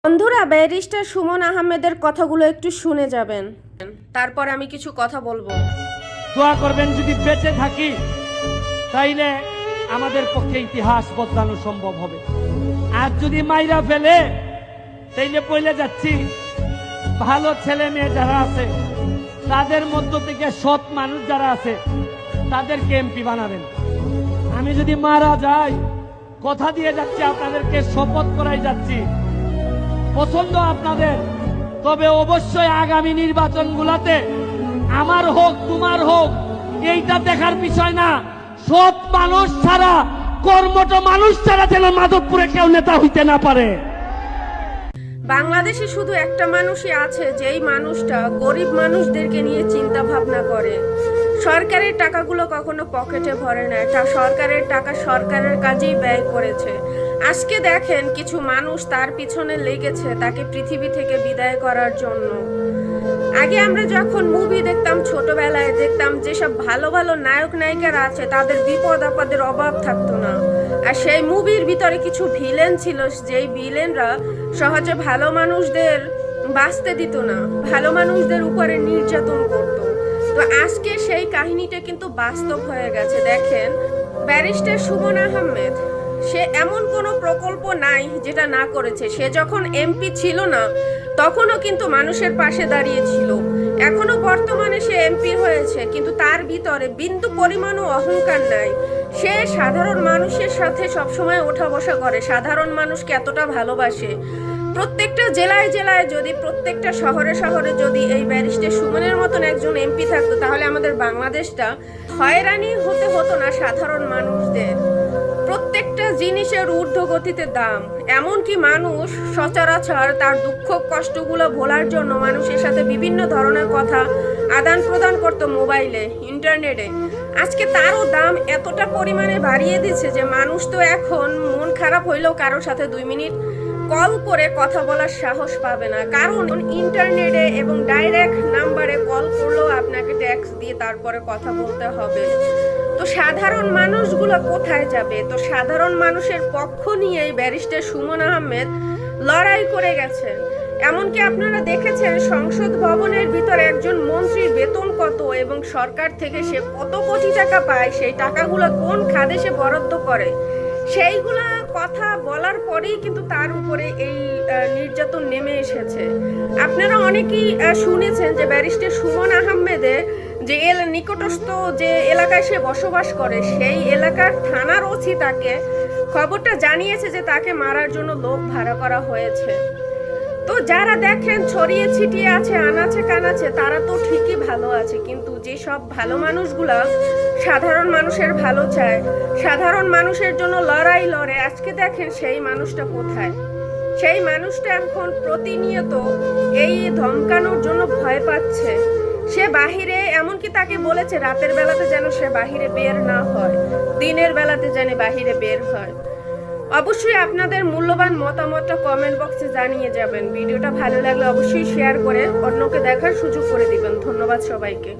বন্ধুরা, ব্যারিস্টার সুমন আহমেদের কথাগুলো একটু শুনে যাবেন, তারপর আমি কিছু কথা বলবো। দোয়া করবেন যদি বেঁচে থাকি তাইলে আমাদের পক্ষে ইতিহাস বদলানো সম্ভব হবে। আর যদি মাইরা ফেলে তাইলে বলে যাচ্ছি, ভালো ছেলে মেয়ে যারা আছে তাদের মধ্য থেকে সৎ মানুষ যারা আছে তাদেরকে এমপি বানাবেন। আমি যদি মারা যাই, কথা দিয়ে যাচ্ছি, আপনাদেরকে শপথ করাই যাচ্ছি, পছন্দ আপনাদের, তবে অবশ্যই আগামী নির্বাচনগুলোতে আমার হোক তোমার হোক এইটা দেখার বিষয় না, সৎ মানুষ ছাড়া, কর্মঠ মানুষ ছাড়া যেন মাধবপুরে কেউ নেতা হইতে না পারে। বাংলাদেশে শুধু একটা মানুষই আছে যেই মানুষটা গরিব মানুষদেরকে নিয়ে চিন্তা ভাবনা করে। সরকারের টাকাগুলো কখনো পকেটে ভরে না, এটা সরকারের টাকা সরকারের কাজেই ব্যয় করেছে। আজকে দেখেন কিছু মানুষ তার পিছনে লেগেছে তাকে পৃথিবী থেকে বিদায় করার জন্য। আগে আমরা যখন মুভি দেখতাম, ছোটবেলায় দেখতাম যেসব ভালো ভালো নায়ক নায়িকারা আছে তাদের বিপদ আপদের অভাব থাকতো না। আর সেই মুভির ভিতরে কিছু ভিলেন ছিল, যেই ভিলেনরা সহজে ভালো মানুষদের বাঁচতে দিত না, ভালো মানুষদের উপরে নির্যাতন করত। তো আজকে সেই কাহিনীটা কিন্তু বাস্তব হয়ে গেছে। দেখেন, ব্যারিস্টার সুমন আহমেদ, সে এমন কোনো প্রকল্প নাই যেটা না করেছে। সে যখন এমপি ছিল না তখনও কিন্তু মানুষের পাশে দাঁড়িয়েছিল। এখনো বর্তমানে সে এমপি হয়েছে, কিন্তু তার ভিতরে বিন্দু পরিমাণও অহংকার নাই। সে সাধারণ মানুষের সাথে সবসময় ওঠা বসা করে, সাধারণ মানুষকে এতটা ভালোবাসে। প্রত্যেকটা জেলায় জেলায় যদি, প্রত্যেকটা শহরে শহরে যদি এই ব্যারিস্টার সুমনের মতন একজন এমপি থাকতো, তাহলে আমাদের বাংলাদেশটা হয়রানি হতে হতো না সাধারণ মানুষদের। প্রত্যেকটা জিনিসের ঊর্ধ্বগতিতে দাম, এমনকি মানুষ সচরাচর তার দুঃখ কষ্টগুলো ভোলার জন্য মানুষের সাথে বিভিন্ন ধরনের কথা আদান প্রদান করতো মোবাইলে, ইন্টারনেটে। আজকে তারও দাম এতটা পরিমাণে বাড়িয়ে দিচ্ছে যে মানুষ তো এখন মন খারাপ হইলেও কারোর সাথে 2 মিনিট কল করে কথা বলার সাহস পাবে না, কারণ ইন্টারনেটে এবং ডাইরেক্ট নাম্বারে কল করলেও আপনাকে ট্যাক্স দিয়ে তারপরে কথা বলতে হবে। তো সাধারণ মানুষগুলো কোথায় যাবে? তো সাধারণ মানুষের পক্ষ নিয়ে ব্যারিস্টার সুমন আহমেদ লড়াই করে গেছেন। এমনকি আপনারা দেখেছেন সংসদ ভবনের ভিতরে একজন মন্ত্রীর বেতন কত এবং সরকার থেকে সে কত কোটি টাকা পায়, সেই টাকাগুলো কোন খাতে সে বরাদ্দ করে, সেইগুলা কথা বলার পরেই কিন্তু তার উপরে এই নির্যাতন নেমে এসেছে। আপনারা অনেকেই শুনেছেন যে ব্যারিস্টার সুমন আহমেদের যে নিকটস্থ যে এলাকায় সে বসবাস করে, সেই এলাকার থানার ওসি তাকে খবরটা জানিয়েছে যে তাকে মারার জন্য লোক ভাড়া করা হয়েছে। তো যারা দেখেন ছড়িয়ে ছিটিয়ে আছে, আনাচে কানাচে, তারা তো ঠিকই ভালো আছে, কিন্তু যে সব ভালো মানুষগুলা সাধারণ মানুষের ভালো চায়, সাধারণ মানুষের জন্য লড়াই লড়ে, আজকে দেখেন সেই মানুষটা কোথায়? সেই মানুষটা এখন প্রতিনিয়ত এই ধমকানোর জন্য ভয় পাচ্ছে। সে বাহিরে, এমনকি তাকে বলেছে রাতের বেলাতে যেন সে বাহিরে বের না হয়, দিনের বেলাতে যেন বাহিরে বের হয়। অবশ্যই আপনাদের মূল্যবান মতামতটা কমেন্ট বক্সে জানিয়ে যাবেন। ভিডিওটা ভালো লাগলে অবশ্যই শেয়ার করে অন্যকে দেখার সুযোগ করে দিবেন। ধন্যবাদ সবাইকে।